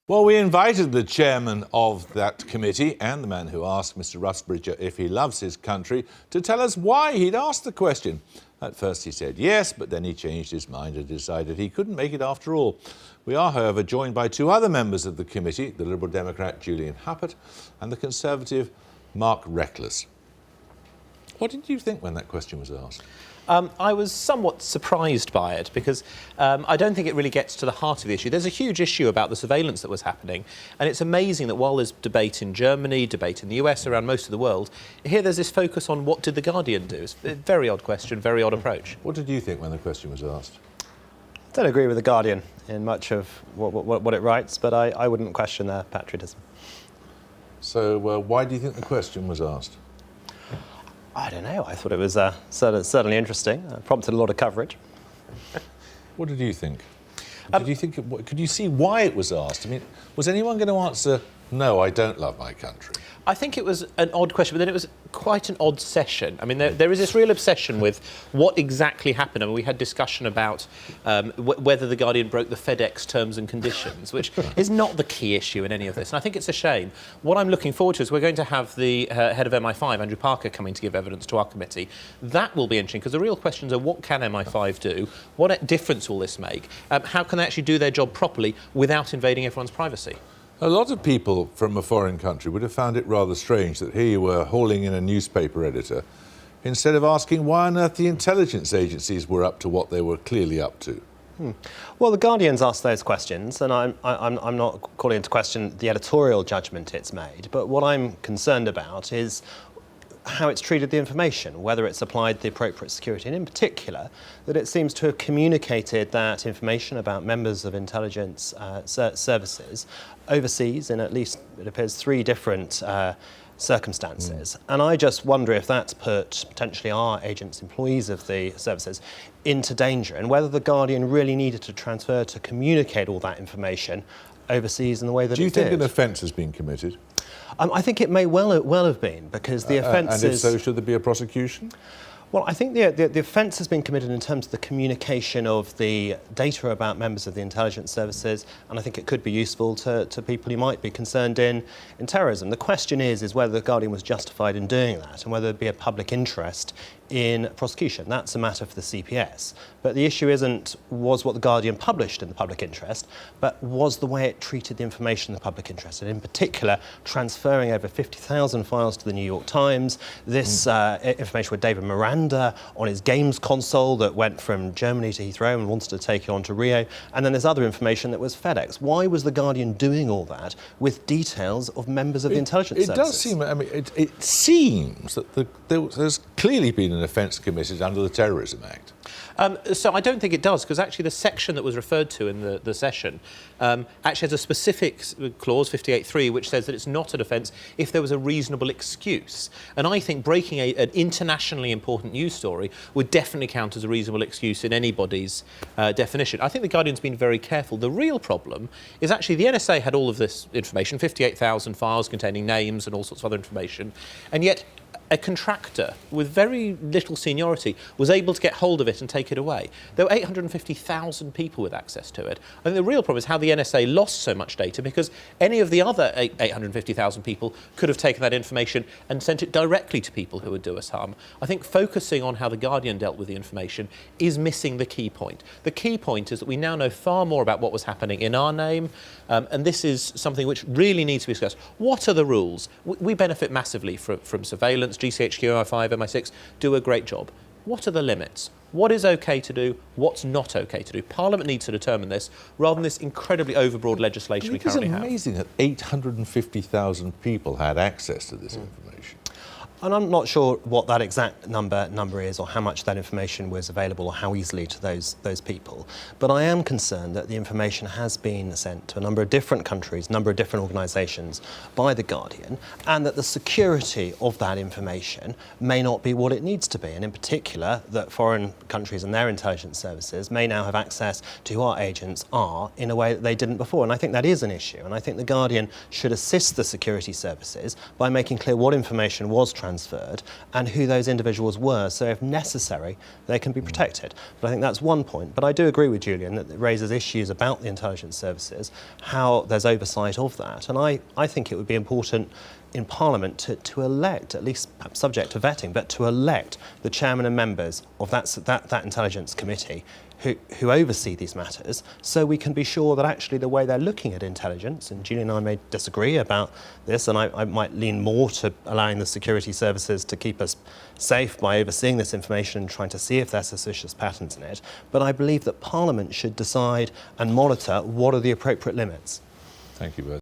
Well, we invited the chairman of that committee and the man who asked Mr. Rusbridger if he loves his country to tell us why he'd asked the question. At first he said yes, but then he changed his mind and decided he couldn't make it after all. We are, however, joined by two other members of the committee, the Liberal Democrat Julian Huppert and the Conservative Mark Reckless. What did you think when that question was asked? I was somewhat surprised by it because I don't think it really gets to the heart of the issue. There's a huge issue about the surveillance that was happening, and it's amazing that while there's debate in Germany, debate in the US, around most of the world, here there's this focus on what did The Guardian do. It's a very odd question, very odd approach. What did you think when the question was asked? I don't agree with The Guardian in much of what it writes, but I wouldn't question their patriotism. So why do you think the question was asked? I don't know. I thought it was certainly interesting. Prompted a lot of coverage. What did you think? Could you see why it was asked? I mean, was anyone going to answer, no, I don't love my country? I think it was an odd question, but then it was quite an odd session. I mean, there is this real obsession with what exactly happened. I mean, we had discussion about whether The Guardian broke the FedEx terms and conditions, which is not the key issue in any of this. And I think it's a shame. What I'm looking forward to is we're going to have the head of MI5, Andrew Parker, coming to give evidence to our committee. That will be interesting, because the real questions are, what can MI5 do? What difference will this make? How can they actually do their job properly without invading everyone's privacy? A lot of people from a foreign country would have found it rather strange that here you were hauling in a newspaper editor instead of asking why on earth the intelligence agencies were up to what they were clearly up to. Well, The Guardian's asked those questions, and I'm not calling into question the editorial judgment it's made, but what I'm concerned about is how it's treated the information, whether it's applied the appropriate security, and in particular, that it seems to have communicated that information about members of intelligence services overseas in at least, it appears, 3 different circumstances. And I just wonder if that's put potentially our agents, employees of the services, into danger, and whether The Guardian really needed to transfer to communicate all that information overseas in the way that it did. Do you think an offence has been committed? I think it may well have been, because the offence And if so, should there be a prosecution? Well, I think the offence has been committed in terms of the communication of the data about members of the intelligence services, and I think it could be useful to people who might be concerned in terrorism. The question is whether The Guardian was justified in doing that, and whether there'd be a public interest in prosecution. That's a matter for the CPS. But the issue was what The Guardian published in the public interest, but was the way it treated the information in the public interest, and in particular, transferring over 50,000 files to the New York Times, this information with David Miranda on his games console that went from Germany to Heathrow and wanted to take it on to Rio, and then there's other information that was FedEx. Why was The Guardian doing all that with details of members of the intelligence services? It does seem, I mean, it seems that there's clearly been an offence committed under the Terrorism Act. So I don't think it does, because actually the section that was referred to in the session actually has a specific clause, 58.3, which says that it's not an offence if there was a reasonable excuse. And I think breaking an internationally important news story would definitely count as a reasonable excuse in anybody's definition. I think The Guardian's been very careful. The real problem is actually the NSA had all of this information, 58,000 files containing names and all sorts of other information, and yet a contractor with very little seniority was able to get hold of it and take it away. There were 850,000 people with access to it. I think the real problem is how the NSA lost so much data, because any of the other 850,000 people could have taken that information and sent it directly to people who would do us harm. I think focusing on how The Guardian dealt with the information is missing the key point. The key point is that we now know far more about what was happening in our name, and this is something which really needs to be discussed. What are the rules? We benefit massively from surveillance. GCHQ, MI5, MI6 do a great job. What are the limits? What is OK to do? What's not OK to do? Parliament needs to determine this, rather than this incredibly overbroad legislation we currently have. It's amazing that 850,000 people had access to this information. And I'm not sure what that exact number is, or how much that information was available, or how easily to those people. But I am concerned that the information has been sent to a number of different countries, a number of different organisations by The Guardian, and that the security of that information may not be what it needs to be. And in particular, that foreign countries and their intelligence services may now have access to who our agents are in a way that they didn't before. And I think that is an issue. And I think The Guardian should assist the security services by making clear what information was transferred transferred and who those individuals were, so if necessary, they can be protected. But I think that's one point. But I do agree with Julian that it raises issues about the intelligence services, how there's oversight of that. And I think it would be important in Parliament to elect, at least perhaps subject to vetting, but to elect the chairman and members of that intelligence committee who oversee these matters, so we can be sure that actually the way they're looking at intelligence, and Julian and I may disagree about this, and I might lean more to allowing the security services to keep us safe by overseeing this information and trying to see if there's suspicious patterns in it, but I believe that Parliament should decide and monitor what are the appropriate limits. Thank you both.